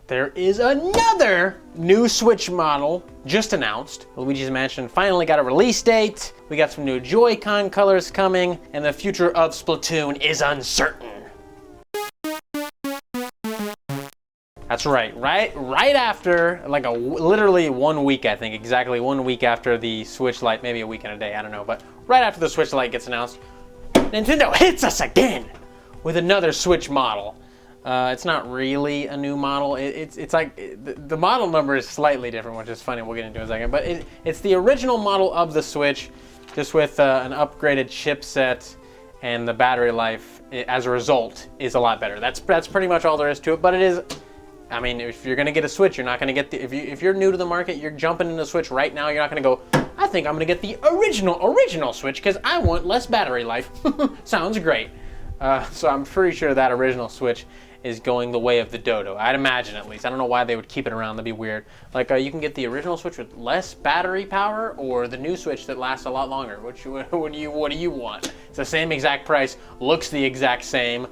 there is another new Switch model just announced. Luigis Mansion finally got a release date. We got some new Joy-Con colors coming, and the future of Splatoon is uncertain. That's right after, like literally 1 week, I think, exactly 1 week after the Switch Lite, maybe a week and a day, I don't know, but right after the Switch Lite gets announced, Nintendo hits us again with another Switch model. It's not really a new model. It's like, the model number is slightly different, which is funny, we'll get into in a second, but it's the original model of the Switch, just with an upgraded chipset, and the battery life, as a result, is a lot better. That's pretty much all there is to it, but it is, I mean, if you're gonna get a Switch, you're not gonna get the, if you're new to the market, you're jumping into the Switch right now, you're not gonna go, I think I'm gonna get the original Switch because I want less battery life. Sounds great. So I'm pretty sure that original Switch is going the way of the Dodo. I'd imagine, at least. I don't know why they would keep it around. That'd be weird. Like, you can get the original Switch with less battery power, or the new Switch that lasts a lot longer. What do you want? It's the same exact price, looks the exact same.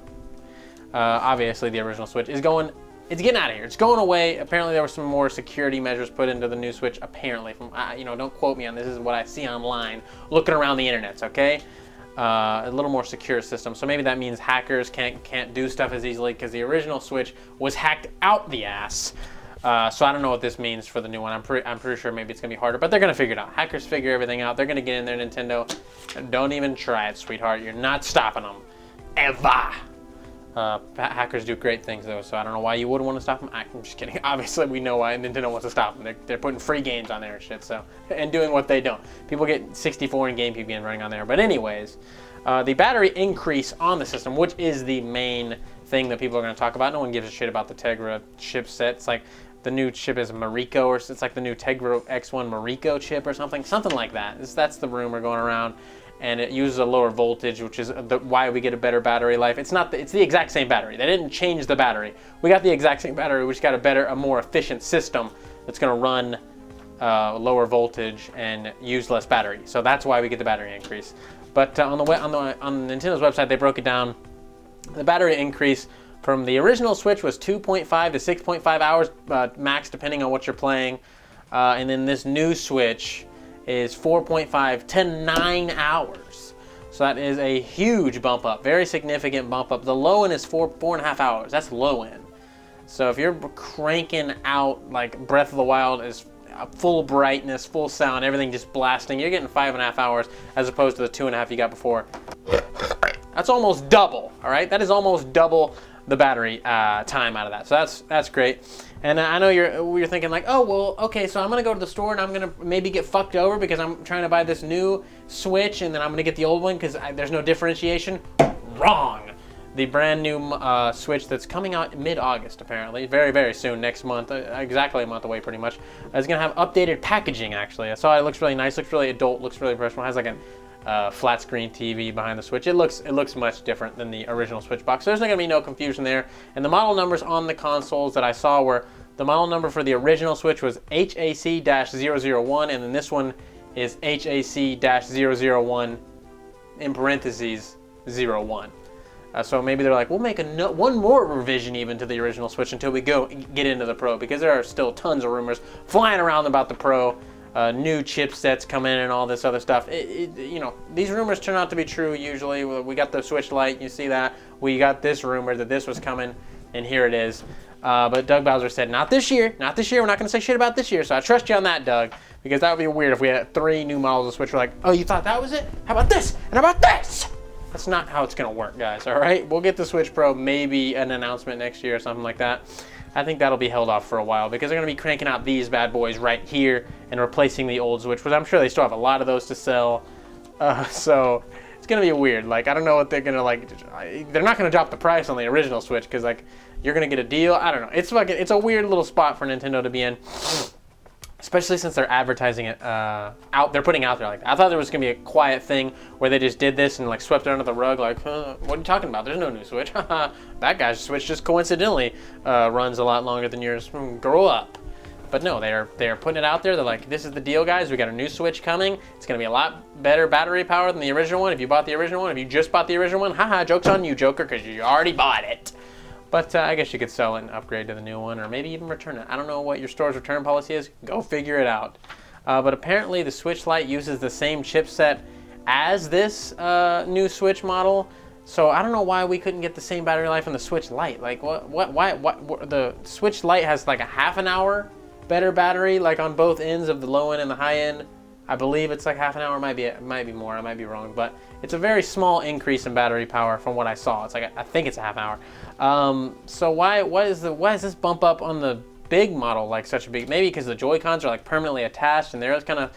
Obviously, the original Switch is going. It's getting out of here. It's going away. Apparently, there were some more security measures put into the new Switch. Apparently, from don't quote me on this. This is what I see online, looking around the internets. Okay, a little more secure system. So maybe that means hackers can't do stuff as easily because the original Switch was hacked out the ass. So I don't know what this means for the new one. I'm pretty sure maybe it's gonna be harder, but they're gonna figure it out. Hackers figure everything out. They're gonna get in there, Nintendo. Don't even try it, sweetheart. You're not stopping them, ever. Hackers do great things though, so I don't know why you wouldn't want to stop them. I'm just kidding. Obviously, we know why Nintendo wants to stop them. They're putting free games on there and shit, so, and doing what they don't. People get 64 and GameCube games running on there. But anyways, the battery increase on the system, which is the main thing that people are going to talk about. No one gives a shit about the Tegra chipset. It's like the new chip is Mariko, or it's like the new Tegra X1 Mariko chip or something like that. That's the rumor going around. And it uses a lower voltage, which is why we get a better battery life. It's the exact same battery. They didn't change the battery. We got the exact same battery. We just got a more efficient system that's going to run lower voltage and use less battery. So that's why we get the battery increase. But on Nintendo's website, they broke it down. The battery increase from the original Switch was 2.5 to 6.5 hours max, depending on what you're playing. And then this new Switch is 4.5 to 9 hours. So that is a huge bump up, very significant bump up. The low end is 4.5 hours. That's low end. So if you're cranking out like Breath of the Wild is full brightness, full sound, everything just blasting, you're getting 5.5 hours as opposed to the 2.5 you got before. That's almost double, all right? That is almost double the battery time out of that. So that's great. And I know you're thinking like, oh, well, okay, so I'm going to go to the store and I'm going to maybe get fucked over because I'm trying to buy this new Switch and then I'm going to get the old one because there's no differentiation. Wrong. The brand new Switch that's coming out mid-August, apparently, very, very soon, next month, exactly a month away pretty much, is going to have updated packaging, actually. I saw it looks really nice, looks really adult, looks really professional, has like a flat screen TV behind the Switch. It looks much different than the original Switch box. So there's not going to be no confusion there. And the model numbers on the consoles that I saw were, the model number for the original Switch was HAC-001, and then this one is HAC-001 in parentheses 01. So maybe they're like, we'll make one more revision even to the original Switch until we get into the Pro, because there are still tons of rumors flying around about the Pro, new chipsets come in and all this other stuff. These rumors turn out to be true usually. We got the Switch Lite, you see that. We got this rumor that this was coming, and here it is. But Doug Bowser said, not this year, not this year. We're not going to say shit about this year. So I trust you on that, Doug, because that would be weird if we had 3 new models of Switch. We're like, oh, you thought that was it? How about this? And how about this? That's not how it's going to work, guys, all right? We'll get the Switch Pro, maybe an announcement next year or something like that. I think that'll be held off for a while because they're going to be cranking out these bad boys right here and replacing the old Switch, which I'm sure they still have a lot of those to sell. So it's going to be weird. Like, I don't know what they're going to, like, they're not going to drop the price on the original Switch because, like, you're going to get a deal. I don't know. It's a weird little spot for Nintendo to be in. Especially since they're advertising it they're putting out there like that. I thought there was gonna be a quiet thing where they just did this and like swept it under the rug, like, what are you talking about? There's no new Switch. That guy's Switch just coincidentally runs a lot longer than yours. Grow up. But no, they're putting it out there. They're like, this is the deal, guys. We got a new Switch coming. It's gonna be a lot better battery power than the original one. If you bought the original one, if you just bought the original one, haha, joke's on you, Joker, because you already bought it. But I guess you could sell it and upgrade to the new one, or maybe even return it. I don't know what your store's return policy is. Go figure it out. But apparently the Switch Lite uses the same chipset as this new Switch model. So I don't know why we couldn't get the same battery life on the Switch Lite. Like why the Switch Lite has like a half an hour better battery, like on both ends of the low end and the high end. I believe it's like half an hour, might be more, I might be wrong, but it's a very small increase in battery power from what I saw. It's like, I think it's a half hour. So why is this bump up on the big model like such a big, maybe because the JoyCons are like permanently attached and there's kind of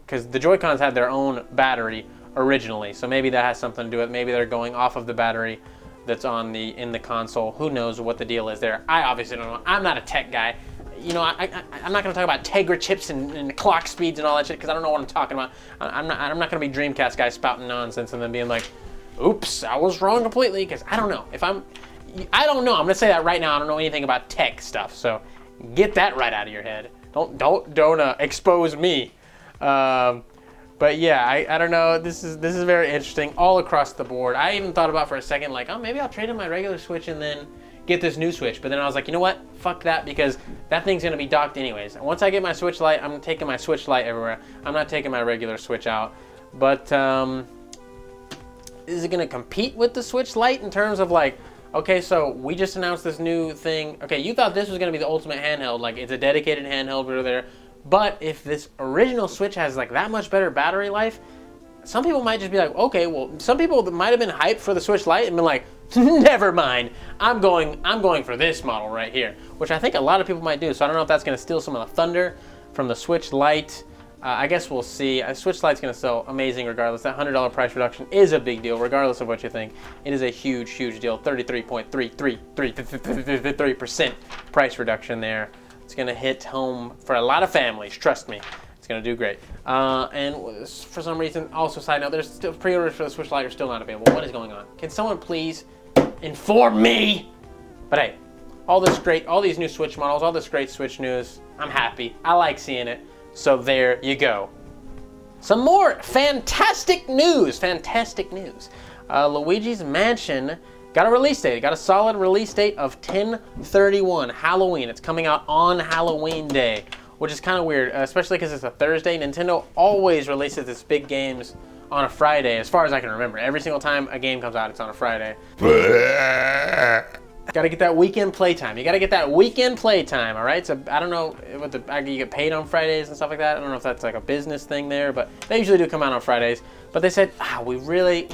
because the JoyCons had their own battery originally, so maybe that has something to do with it. Maybe they're going off of the battery that's in the console. Who knows what the deal is there? I obviously don't know. I'm not a tech guy. You know, I'm not going to talk about Tegra chips and clock speeds and all that shit because I don't know what I'm talking about. I'm not going to be Dreamcast guy spouting nonsense and then being like, oops, I was wrong completely, because I don't know. I don't know. I'm going to say that right now. I don't know anything about tech stuff, so get that right out of your head. Don't expose me. But yeah, I don't know. This is very interesting all across the board. I even thought about for a second, like, oh, maybe I'll trade in my regular Switch and then get this new Switch. But then I was like, you know what? Fuck that, because that thing's gonna be docked anyways. And once I get my Switch Lite, I'm taking my Switch Lite everywhere. I'm not taking my regular Switch out. But is it gonna compete with the Switch Lite in terms of like, okay, so we just announced this new thing. Okay, you thought this was gonna be the ultimate handheld, like it's a dedicated handheld over there. But if this original Switch has like that much better battery life, some people might just be like, okay, well, some people that might have been hyped for the Switch Lite and been like, never mind, I'm going for this model right here, which I think a lot of people might do. So I don't know if that's going to steal some of the thunder from the Switch Lite. I guess we'll see. Switch Lite's going to sell amazing regardless. That $100 price reduction is a big deal, regardless of what you think. It is a huge, huge deal. 33.333% price reduction there. It's going to hit home for a lot of families. Trust me. Gonna do great. And for some reason, also side note, there's still pre-orders for the Switch Lite are still not available. What is going on? Can someone please inform me? But hey, all these new Switch models, all this great Switch news, I'm happy. I like seeing it. So there you go. Some more fantastic news. Luigi's Mansion got a release date. It got a solid release date of 10/31, Halloween. It's coming out on Halloween Day, which is kind of weird, especially because it's a Thursday. Nintendo always releases its big games on a Friday, as far as I can remember. Every single time a game comes out, it's on a Friday. Got to get that weekend playtime. You got to get that weekend playtime, all right? So I don't know what you get paid on Fridays and stuff like that. I don't know if that's like a business thing there, but they usually do come out on Fridays. But they said, we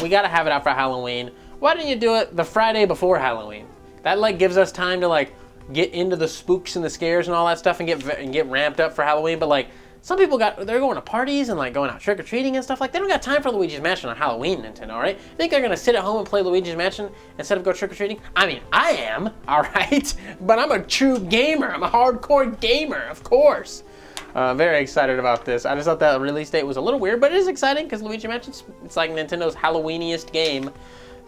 got to have it out for Halloween. Why don't you do it the Friday before Halloween? That like gives us time to like get into the spooks and the scares and all that stuff and get ramped up for Halloween. But like some people they're going to parties and like going out trick-or-treating and stuff. Like they don't got time for Luigi's Mansion on Halloween, Nintendo, all right? Think they're gonna sit at home and play Luigi's Mansion instead of go trick-or-treating? I mean, I am, all right? But I'm a true gamer. I'm a hardcore gamer, of course. Very excited about this. I just thought that release date was a little weird, but it is exciting because Luigi Mansion, it's like Nintendo's Halloweeniest game.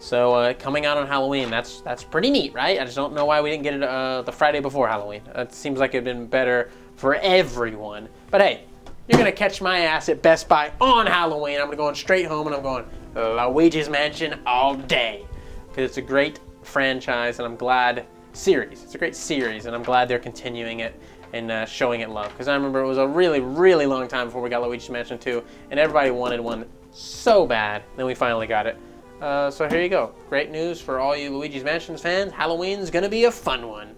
So coming out on Halloween, that's pretty neat, right? I just don't know why we didn't get it the Friday before Halloween. It seems like it'd been better for everyone. But hey, you're gonna catch my ass at Best Buy on Halloween. I'm going straight home and I'm going Luigi's Mansion all day. Because it's a great franchise and I'm glad, it's a great series and I'm glad they're continuing it and showing it love. Because I remember it was a really, really long time before we got Luigi's Mansion 2 and everybody wanted one so bad. Then we finally got it. So here you go. Great news for all you Luigi's Mansion fans. Halloween's gonna be a fun one.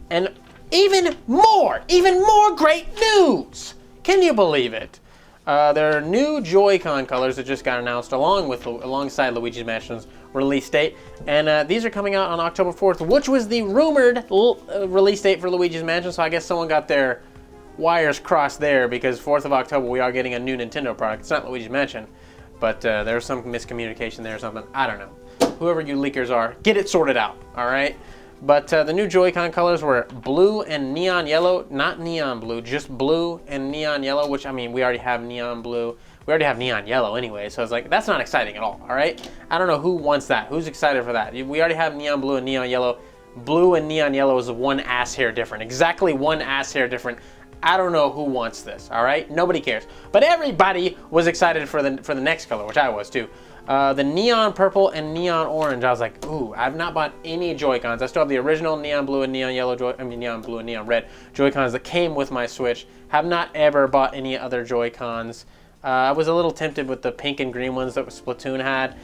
And even more great news! Can you believe it? There are new Joy-Con colors that just got announced alongside Luigi's Mansion's release date. And these are coming out on October 4th, which was the rumored release date for Luigi's Mansion. So I guess someone got their wires crossed there because 4th of October we are getting a new Nintendo product. It's not Luigi's Mansion. But there's some miscommunication there or something. I don't know. Whoever you leakers are, get it sorted out, all right? But the new Joy-Con colors were blue and neon yellow. Not neon blue, just blue and neon yellow, which, I mean, we already have neon blue. We already have neon yellow anyway, so it's like, that's not exciting at all, all right? I don't know who wants that. Who's excited for that? We already have neon blue and neon yellow. Blue and neon yellow is one ass hair different. Exactly one ass hair different. I don't know who wants this, all right? Nobody cares. But everybody was excited for the next color, which I was too. The neon purple and neon orange, I was like, ooh, I've not bought any Joy-Cons. I still have the original neon blue and neon yellow neon blue and neon red Joy-Cons that came with my Switch. Have not ever bought any other Joy-Cons. I was a little tempted with the pink and green ones that Splatoon had,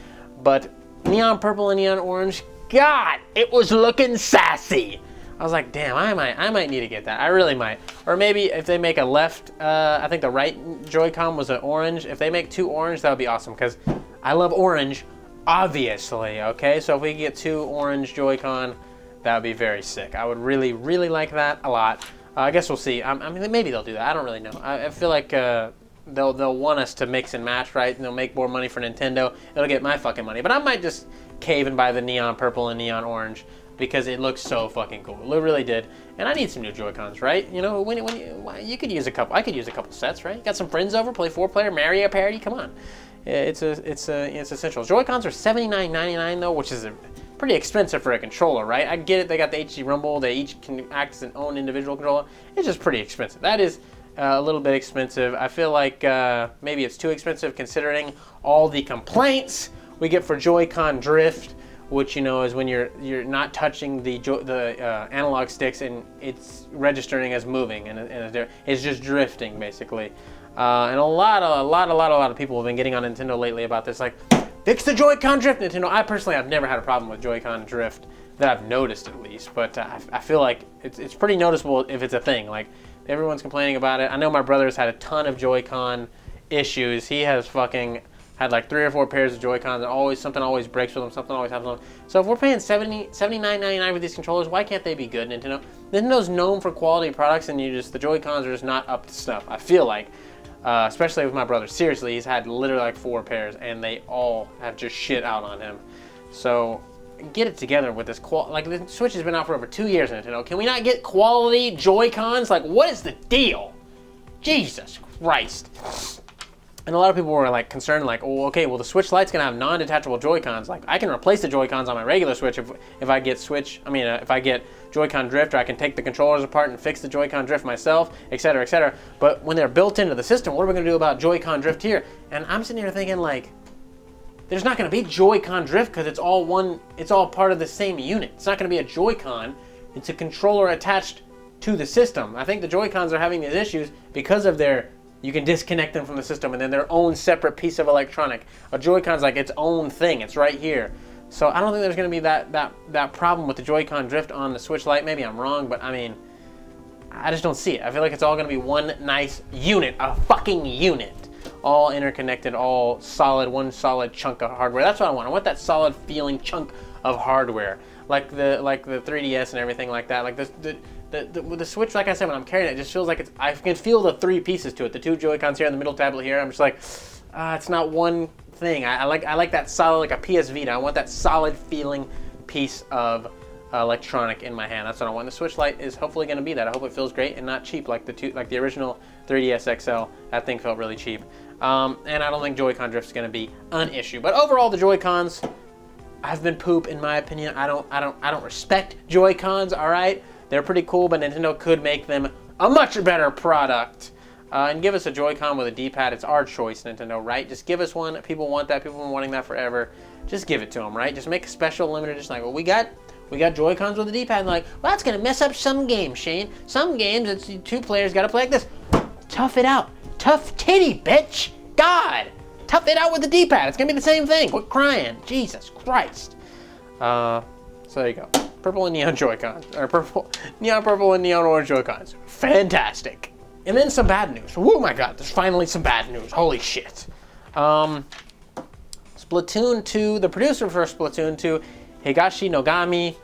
but neon purple and neon orange, God, it was looking sassy. I was like, damn, I might need to get that. I really might. Or maybe if they make a left, I think the right Joy-Con was an orange. If they make 2 orange, that would be awesome, because I love orange, obviously, okay? So if we get 2 orange Joy-Con, that would be very sick. I would really, really like that a lot. I guess we'll see. I mean, maybe they'll do that. I don't really know. I feel like they'll want us to mix and match, right? And they'll make more money for Nintendo. It'll get my fucking money. But I might just cave and buy the neon purple and neon orange, because it looks so fucking cool. It really did. And I need some new Joy-Cons, right? You know, when you could use a couple. I could use a couple sets, right? Got some friends over, play 4-player Mario Party. Come on, it's essential. Joy-Cons are $79.99 though, which is pretty expensive for a controller, right? I get it. They got the HD Rumble. They each can act as an own individual controller. It's just pretty expensive. That is a little bit expensive. I feel like maybe it's too expensive considering all the complaints we get for Joy-Con drift, which, you know, is when you're not touching the analog sticks and it's registering as moving, and it's just drifting basically. And a lot of people have been getting on Nintendo lately about this, like, fix the Joy-Con drift, Nintendo. I personally have never had a problem with Joy-Con drift that I've noticed, at least, but I feel like it's pretty noticeable if it's a thing. Like, everyone's complaining about it. I know my brother's had a ton of Joy-Con issues. He has fucking had like 3 or 4 pairs of Joy-Cons, and something always breaks with them, something always happens with them. So if we're paying $79.99 for these controllers, why can't they be good, Nintendo? Nintendo's known for quality products, and the Joy-Cons are just not up to snuff, I feel like. Especially with my brother. Seriously, he's had literally like 4 pairs, and they all have just shit out on him. So get it together with this like, the Switch has been out for over 2 years, Nintendo. Can we not get quality Joy-Cons? Like, what is the deal? Jesus Christ. And a lot of people were like concerned, like, oh, okay, well, the Switch Lite's gonna have non-detachable Joy-Cons. Like, I can replace the Joy-Cons on my regular Switch if I get if I get Joy-Con drift, or I can take the controllers apart and fix the Joy-Con drift myself, etc., etc. But when they're built into the system, what are we gonna do about Joy-Con drift here? And I'm sitting here thinking, like, there's not gonna be Joy-Con drift because it's all part of the same unit. It's not gonna be a Joy-Con. It's a controller attached to the system. I think the Joy-Cons are having these issues because of you can disconnect them from the system, and then their own separate piece of electronic. A Joy-Con's like its own thing. It's right here. So I don't think there's going to be that problem with the Joy-Con drift on the Switch Lite. Maybe I'm wrong, but I mean, I just don't see it. I feel like it's all going to be one nice unit, a fucking unit, all interconnected, all solid, one solid chunk of hardware. That's what I want. I want that solid feeling chunk of hardware, like the 3DS and everything like that. Like with the Switch, like I said, when I'm carrying it, it just feels like I can feel the 3 pieces to it. The 2 Joy-Cons here and the middle tablet here. I'm just like, it's not one thing. I like that solid, like a PS Vita. I want that solid feeling piece of electronic in my hand. That's what I want. The Switch Lite is hopefully going to be that. I hope it feels great and not cheap like the original 3DS XL. That thing felt really cheap. And I don't think Joy-Con drift is going to be an issue. But overall, the Joy-Cons have been poop in my opinion. I don't respect Joy-Cons. All right. They're pretty cool, but Nintendo could make them a much better product. And give us a Joy-Con with a D-pad. It's our choice, Nintendo, right? Just give us one. People want that. People have been wanting that forever. Just give it to them, right? Just make a special limited edition. Like, well, we got Joy-Cons with a D-pad. And like, well, that's going to mess up some games, Shane. Some games, it's 2 players got to play like this. Tough it out. Tough titty, bitch. God. Tough it out with the D-pad. It's going to be the same thing. Quit crying. Jesus Christ. So there you go. Purple and neon Joy-Cons. Or neon purple and neon orange Joy-Cons. Fantastic. And then some bad news. Oh my god, there's finally some bad news. Holy shit. Splatoon 2, the producer for Splatoon 2, Higashi Nogami,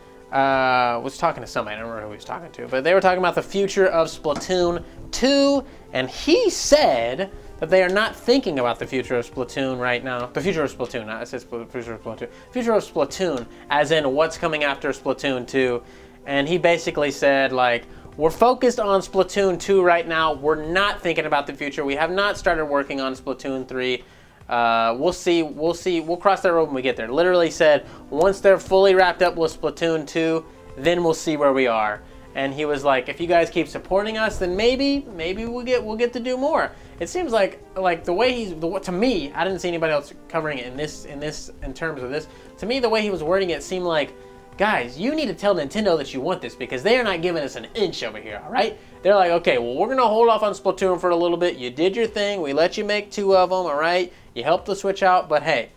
was talking to somebody. I don't remember who he was talking to, but they were talking about the future of Splatoon 2, and he said that they are not thinking about the future of Splatoon right now. The future of Splatoon, not it says future of Splatoon. Future of Splatoon, as in what's coming after Splatoon 2. And he basically said, like, we're focused on Splatoon 2 right now. We're not thinking about the future. We have not started working on Splatoon 3. We'll see. We'll cross that road when we get there. Literally said, once they're fully wrapped up with Splatoon 2, then we'll see where we are. and he was like, if you guys keep supporting us, then maybe we'll get to do more. It seems like the way to me, I didn't see anybody else covering it in terms of this. To me, the way he was wording it seemed like, guys, you need to tell Nintendo that you want this because they are not giving us an inch over here, all right? They're like, okay, well, we're going to hold off on Splatoon for a little bit. You did your thing. We let you make 2 of them, all right? You helped the Switch out, but hey,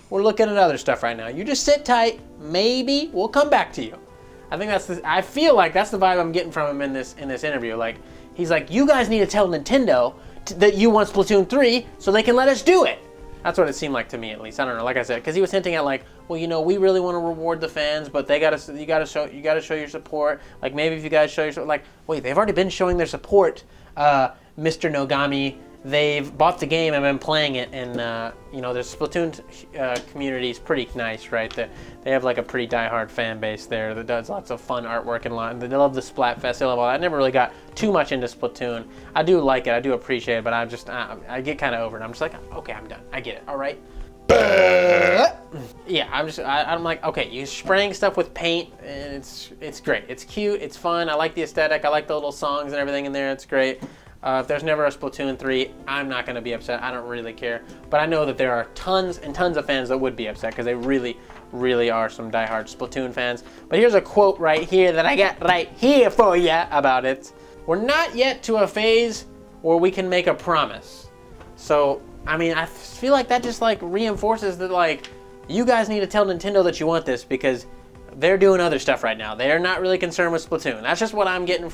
we're looking at other stuff right now. You just sit tight. Maybe we'll come back to you. I feel like that's the vibe I'm getting from him in this interview. Like, he's like, you guys need to tell Nintendo that you want Splatoon 3 so they can let us do it. That's what it seemed like to me, at least. I don't know. Like I said, because he was hinting at like, well, you know, we really want to reward the fans, but you gotta show your support. Like maybe if you guys show your support, like, wait, they've already been showing their support, Mr. Nogami. They've bought the game and been playing it, and you know, the Splatoon community is pretty nice, right? They have like a pretty diehard fan base there that does lots of fun artwork and they love the Splatfest. They love all that. I never really got too much into Splatoon. I do like it, I do appreciate it, but I get kind of over it. I'm just like, okay, I'm done. I get it. All right. Yeah, I'm like, okay, you're spraying stuff with paint, and it's great. It's cute. It's fun. I like the aesthetic. I like the little songs and everything in there. It's great. If there's never a Splatoon 3, I'm not going to be upset. I don't really care. But I know that there are tons and tons of fans that would be upset because they really, really are some diehard Splatoon fans. But here's a quote right here that I got right here for you about it. We're not yet to a phase where we can make a promise. So, I mean, I feel like that just like reinforces that like, you guys need to tell Nintendo that you want this because they're doing other stuff right now. They're not really concerned with Splatoon. That's just what I'm getting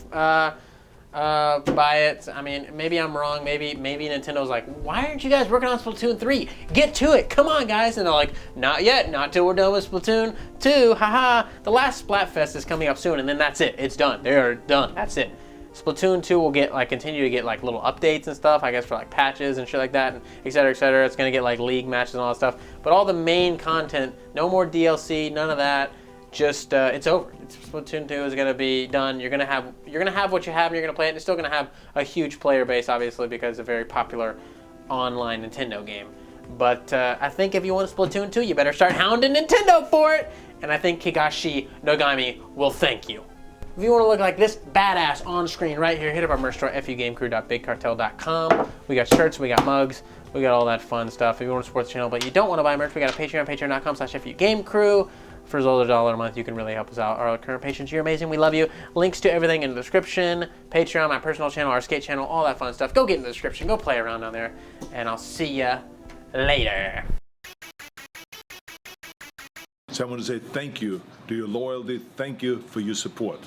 by it. I mean, maybe I'm wrong. Maybe Nintendo's like, why aren't you guys working on Splatoon 3? Get to it. Come on, guys. And they're like, not yet. Not till we're done with Splatoon 2. Haha. The last Splatfest is coming up soon, and then that's it. It's done. They're done. That's it. Splatoon 2 will get like continue to get like little updates and stuff, I guess, for like patches and shit like that, and et cetera, et cetera. It's gonna get like league matches and all that stuff. But all the main content, no more DLC, none of that. Just it's over. Splatoon 2 is gonna be done. You're gonna have what you have, and you're gonna play it. And it's still gonna have a huge player base, obviously, because it's a very popular online Nintendo game. But I think if you want Splatoon 2, you better start hounding Nintendo for it. And I think Higashi Nogami will thank you. If you want to look like this badass on screen right here, hit up our merch store, FUgameCrue.bigcartel.com. We got shirts, we got mugs, we got all that fun stuff. If you want to support the channel but you don't want to buy merch, we got a Patreon, patreon.com/FUgameCrue. For as low as $1 a month, you can really help us out. Our current patrons, you're amazing. We love you. Links to everything in the description. Patreon, my personal channel, our skate channel, all that fun stuff. Go get in the description. Go play around down there. And I'll see ya later. So I want to say thank you to your loyalty. Thank you for your support.